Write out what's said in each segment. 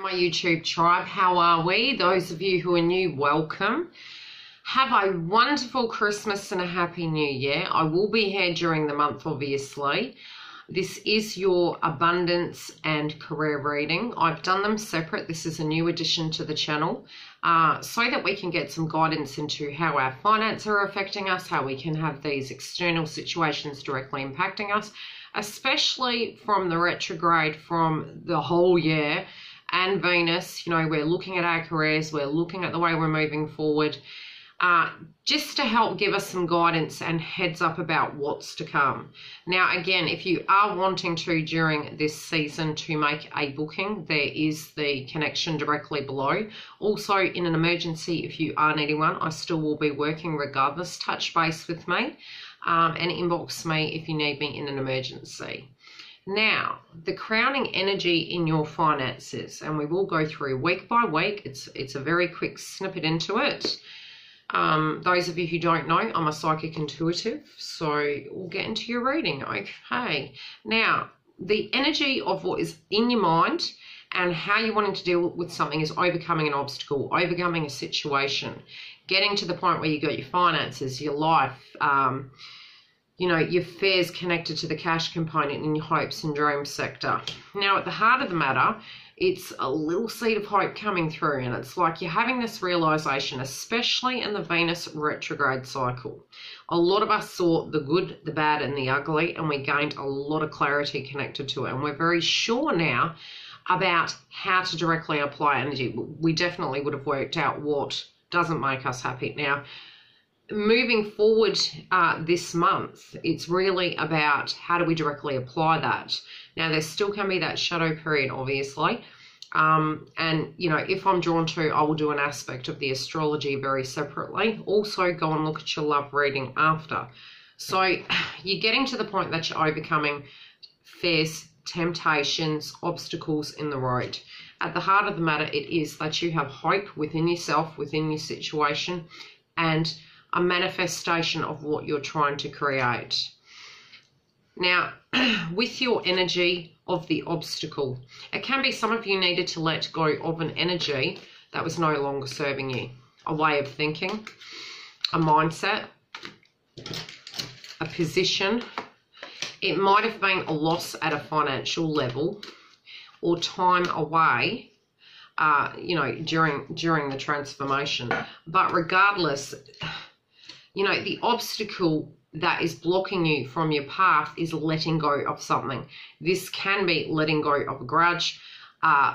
My YouTube tribe, how are we? Those of you who are new, welcome. Have a wonderful Christmas and a happy new year. I will be here during the month, obviously. This is your abundance and career reading. I've done them separate. This is a new addition to the channel so that we can get some guidance into how our finances are affecting us, how we can have these external situations directly impacting us, especially from the retrograde from the whole year. And Venus, you know, we're looking at our careers, we're looking at the way we're moving forward, just to help give us some guidance and heads up about what's to come. Now, again, if you are wanting to, during this season, to make a booking, there is the connection directly below. Also, in an emergency, if you are needing one, I still will be working regardless. Touch base with me and inbox me if you need me in an emergency. Now, the crowning energy in your finances, and we will go through week by week. It's a very quick snippet into it. Those of you who don't know, I'm a psychic intuitive, so we'll get into your reading. Okay. Now, the energy of what is in your mind and how you're wanting to deal with something is overcoming an obstacle, overcoming a situation, getting to the point where you got your finances, your life, you know, your fears connected to the cash component in your hopes and dreams sector. Now, at the heart of the matter, it's a little seed of hope coming through, and it's like you're having this realization, especially in the Venus retrograde cycle. A lot of us saw the good, the bad, and the ugly, and we gained a lot of clarity connected to it, and we're very sure now about how to directly apply energy. We definitely would have worked out what doesn't make us happy. Now, moving forward this month, it's really about how do we directly apply that. Now, there still can be that shadow period, obviously. And, you know, if I'm drawn to, I will do an aspect of the astrology very separately. Also, go and look at your love reading after. So you're getting to the point that you're overcoming fears, temptations, obstacles in the road. At the heart of the matter, it is that you have hope within yourself, within your situation, and a manifestation of what you're trying to create. Now, with your energy of the obstacle, it can be some of you needed to let go of an energy that was no longer serving you, a way of thinking, a mindset, a position. It might have been a loss at a financial level or time away, you know, during the transformation. But regardless, you know, the obstacle that is blocking you from your path is letting go of something. This can be letting go of a grudge,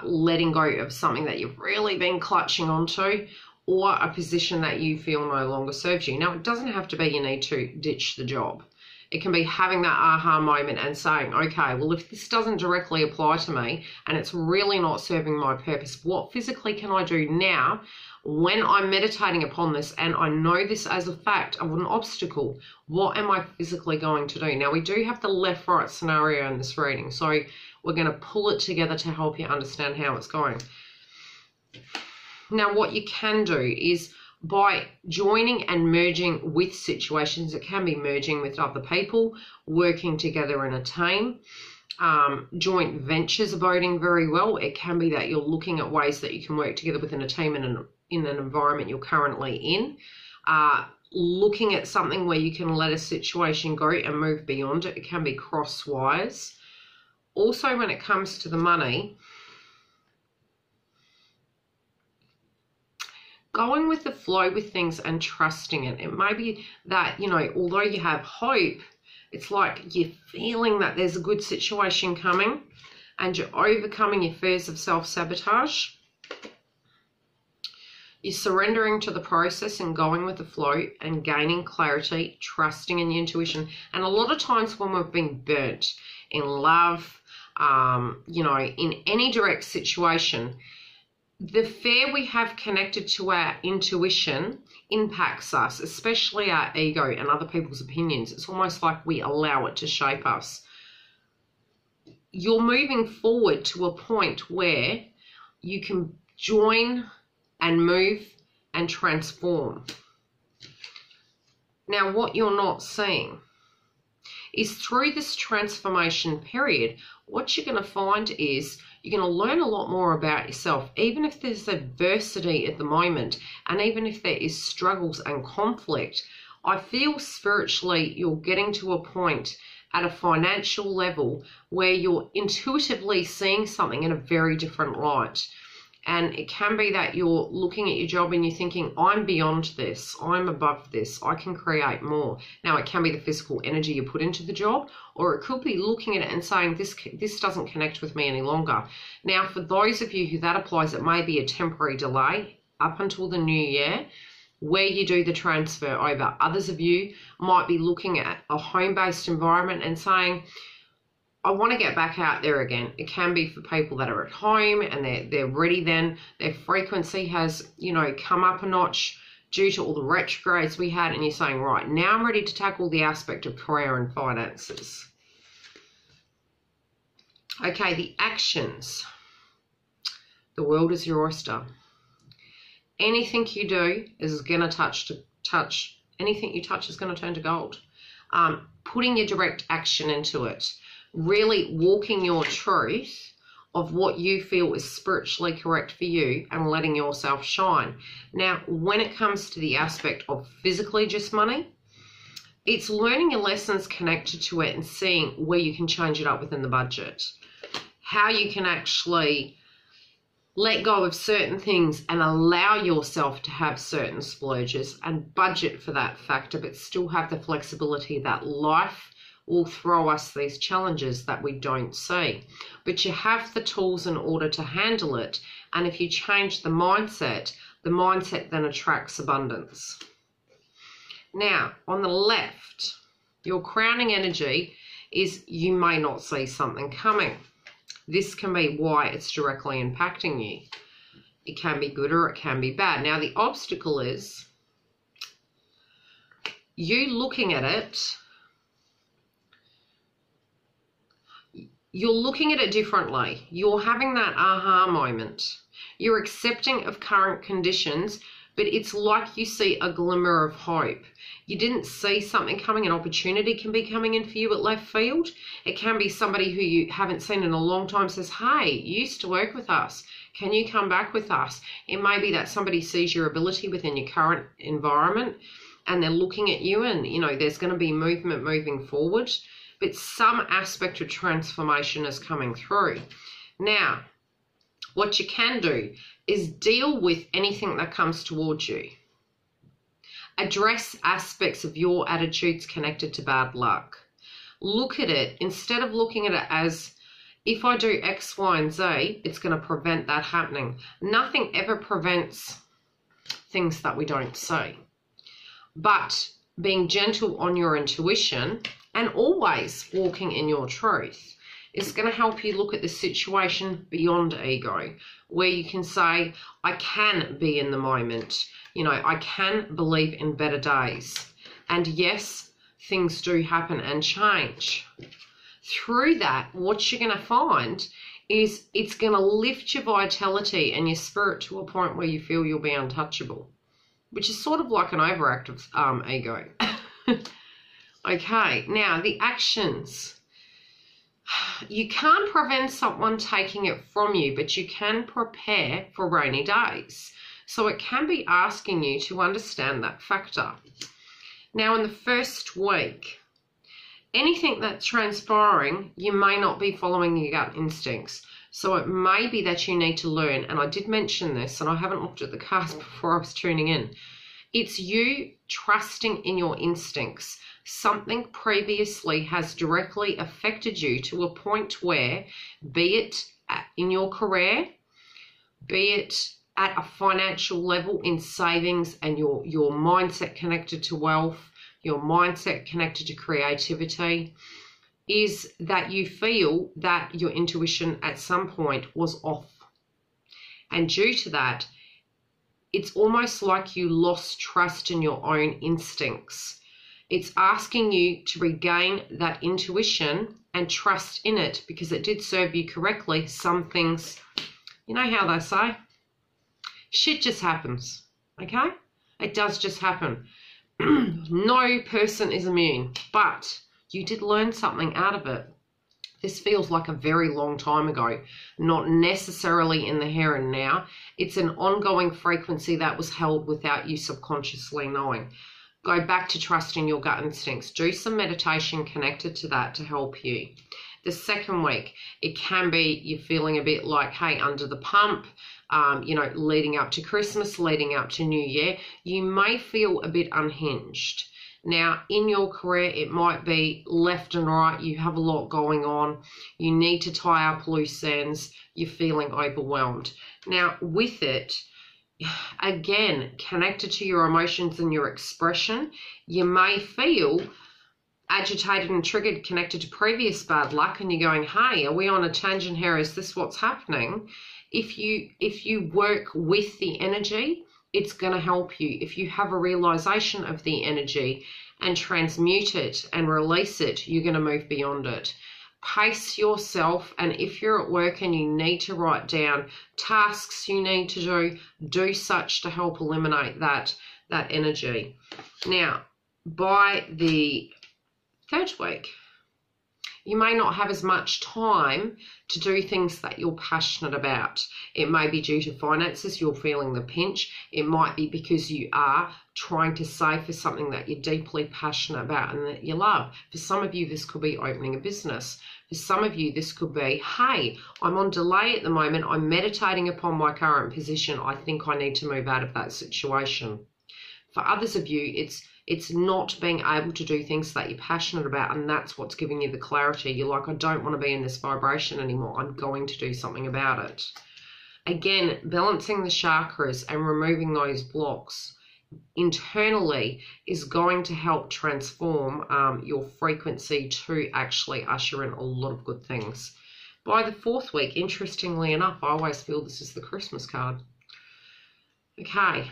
letting go of something that you've really been clutching onto, or a position that you feel no longer serves you. Now, it doesn't have to be you need to ditch the job. It can be having that aha moment and saying, okay, well, if this doesn't directly apply to me and it's really not serving my purpose, what physically can I do now when I'm meditating upon this and I know this as a fact of an obstacle? What am I physically going to do? Now, we do have the left-right scenario in this reading, so we're going to pull it together to help you understand how it's going. Now, what you can do is by joining and merging with situations, it can be merging with other people, working together in a team. Joint ventures are boding very well. It can be that you're looking at ways that you can work together within a team in an environment you're currently in. Looking at something where you can let a situation go and move beyond it. It can be crosswise. Also, when it comes to the money, going with the flow with things and trusting it. It may be that, you know, although you have hope, it's like you're feeling that there's a good situation coming and you're overcoming your fears of self-sabotage. You're surrendering to the process and going with the flow and gaining clarity, trusting in your intuition. And a lot of times when we've been burnt in love, you know, in any direct situation, the fear we have connected to our intuition impacts us, especially our ego and other people's opinions. It's almost like we allow it to shape us. You're moving forward to a point where you can join and move and transform. Now, what you're not seeing is through this transformation period, what you're going to find is You're going to learn a lot more about yourself, even if there's adversity at the moment, and even if there is struggles and conflict. I feel spiritually you're getting to a point at a financial level where you're intuitively seeing something in a very different light. And it can be that you're looking at your job and you're thinking, I'm beyond this, I'm above this, I can create more. Now, it can be the physical energy you put into the job, or it could be looking at it and saying, this doesn't connect with me any longer. Now, for those of you who that applies, it may be a temporary delay up until the new year, where you do the transfer over. Others of you might be looking at a home-based environment and saying, I want to get back out there again. It can be for people that are at home and they're ready then. Their frequency has, come up a notch due to all the retrogrades we had, and you're saying, right, now I'm ready to tackle the aspect of career and finances. Okay, the actions. The world is your oyster. Anything you do is going to touch. Anything you touch is going to turn to gold. Putting your direct action into it. Really walking your truth of what you feel is spiritually correct for you and letting yourself shine. Now, when it comes to the aspect of physically just money, it's learning your lessons connected to it and seeing where you can change it up within the budget. How you can actually let go of certain things and allow yourself to have certain splurges and budget for that factor, but still have the flexibility that life will throw us these challenges that we don't see. But you have the tools in order to handle it. And if you change the mindset then attracts abundance. Now, on the left, your crowning energy is you may not see something coming. This can be why it's directly impacting you. It can be good or it can be bad. Now, the obstacle is you looking at it. You're looking at it differently. You're having that aha moment. You're accepting of current conditions, but it's like you see a glimmer of hope. You didn't see something coming. An opportunity can be coming in for you at left field. It can be somebody who you haven't seen in a long time says, hey, you used to work with us. Can you come back with us? It may be that somebody sees your ability within your current environment and they're looking at you and, there's going to be movement moving forward. But some aspect of transformation is coming through. Now, what you can do is deal with anything that comes towards you. Address aspects of your attitudes connected to bad luck. Look at it, instead of looking at it as, if I do X, Y, and Z, it's going to prevent that happening. Nothing ever prevents things that we don't see. But being gentle on your intuition and always walking in your truth is going to help you look at the situation beyond ego, where you can say, I can be in the moment. I can believe in better days. And yes, things do happen and change. Through that, what you're going to find is it's going to lift your vitality and your spirit to a point where you feel you'll be untouchable, which is sort of like an overactive ego. Okay, now the actions. You can't prevent someone taking it from you, but you can prepare for rainy days. So it can be asking you to understand that factor. Now, in the first week, anything that's transpiring, you may not be following your gut instincts. So it may be that you need to learn, and I did mention this, and I haven't looked at the cards before I was tuning in. It's you trusting in your instincts. Something previously has directly affected you to a point where, be it in your career, be it at a financial level in savings and your mindset connected to wealth, your mindset connected to creativity, is that you feel that your intuition at some point was off. And due to that, it's almost like you lost trust in your own instincts. It's asking you to regain that intuition and trust in it because it did serve you correctly. Some things, you know how they say, shit just happens, okay? It does just happen. No person is immune, but you did learn something out of it. This feels like a very long time ago, not necessarily in the here and now. It's an ongoing frequency that was held without you subconsciously knowing. Go back to trusting your gut instincts. Do some meditation connected to that to help you. The second week, it can be you're feeling a bit like, hey, under the pump, you know, leading up to Christmas, leading up to New Year. You may feel a bit unhinged. Now, in your career, it might be left and right. You have a lot going on. You need to tie up loose ends. You're feeling overwhelmed. Now, with it, again, connected to your emotions and your expression, you may feel agitated and triggered, connected to previous bad luck, and you're going, hey, are we on a tangent here? Is this what's happening? If you work with the energy, it's going to help you. If you have a realization of the energy and transmute it and release it, you're going to move beyond it. Pace yourself, and if you're at work and you need to write down tasks you need to do such to help eliminate that energy. Now, by the third week, you may not have as much time to do things that you're passionate about. It may be due to finances, you're feeling the pinch. It might be because you are trying to save for something that you're deeply passionate about and that you love. For some of you, this could be opening a business. For some of you, this could be, hey, I'm on delay at the moment. I'm meditating upon my current position. I think I need to move out of that situation. For others of you, it's not being able to do things that you're passionate about, and that's what's giving you the clarity. You're like, I don't want to be in this vibration anymore. I'm going to do something about it. Again, balancing the chakras and removing those blocks internally is going to help transform your frequency to actually usher in a lot of good things. By the fourth week, interestingly enough, I always feel this is the Christmas card. Okay.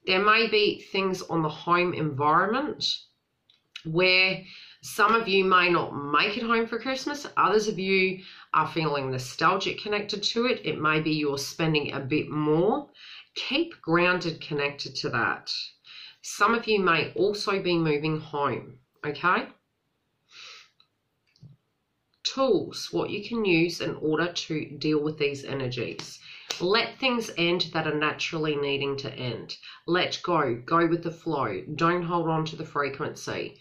There may be things on the home environment where some of you may not make it home for Christmas. Others of you are feeling nostalgic connected to it. It may be you're spending a bit more. Keep grounded connected to that. Some of you may also be moving home, okay? Tools, what you can use in order to deal with these energies. Let things end that are naturally needing to end. Let go. Go with the flow. Don't hold on to the frequency.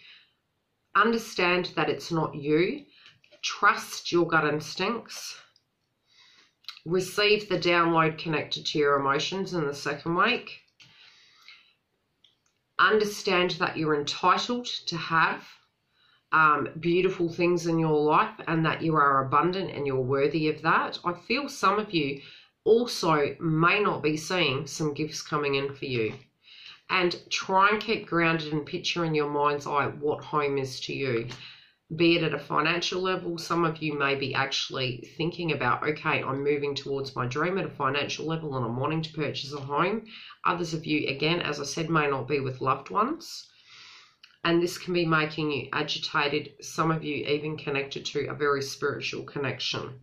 Understand that it's not you. Trust your gut instincts. Receive the download connected to your emotions in the second week. Understand that you're entitled to have beautiful things in your life and that you are abundant and you're worthy of that. I feel some of you also may not be seeing some gifts coming in for you. And try and keep grounded and picture in your mind's eye what home is to you. Be it at a financial level, some of you may be actually thinking about, okay, I'm moving towards my dream at a financial level and I'm wanting to purchase a home. Others of you, again, as I said, may not be with loved ones. And this can be making you agitated. Some of you even connected to a very spiritual connection.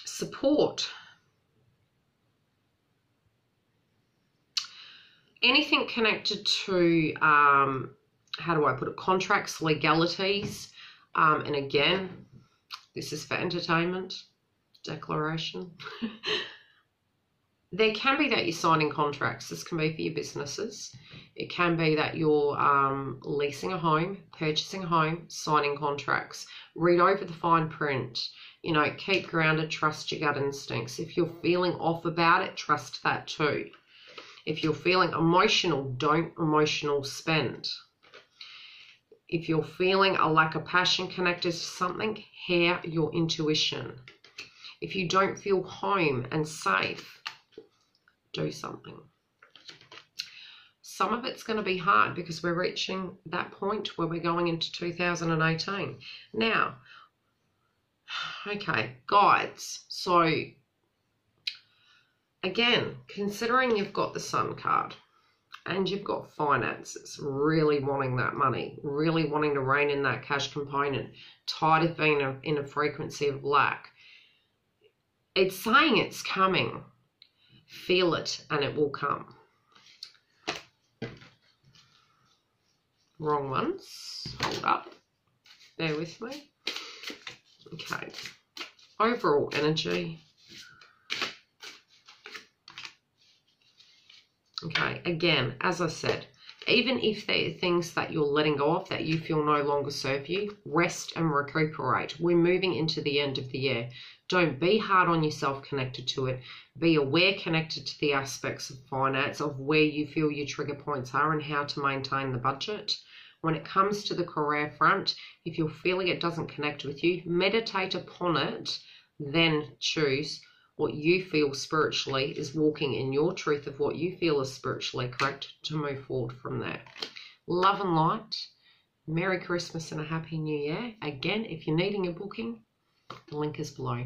Support. Anything connected to, how do I put it, contracts, legalities, and again, this is for entertainment, declaration. There can be that you're signing contracts. This can be for your businesses. It can be that you're leasing a home, purchasing a home, signing contracts. Read over the fine print. You know, keep grounded, trust your gut instincts. If you're feeling off about it, trust that too. If you're feeling emotional, don't emotional spend. If you're feeling a lack of passion connected to something, hear your intuition. If you don't feel home and safe, do something. Some of it's going to be hard because we're reaching that point where we're going into 2018. Now, okay, guides. So, again, considering you've got the Sun card and you've got finances, really wanting that money, really wanting to rein in that cash component, tired of being in a frequency of lack, it's saying it's coming. Feel it and it will come. Wrong ones. Hold up. Bear with me. Okay. Overall energy. Okay, again, as I said, even if there are things that you're letting go of that you feel no longer serve you, rest and recuperate. We're moving into the end of the year. Don't be hard on yourself connected to it. Be aware connected to the aspects of finance, of where you feel your trigger points are and how to maintain the budget. When it comes to the career front, if you're feeling it doesn't connect with you, meditate upon it, then choose what you feel spiritually is walking in your truth of what you feel is spiritually correct to move forward from there. Love and light. Merry Christmas and a Happy New Year. Again, if you're needing a booking, the link is below.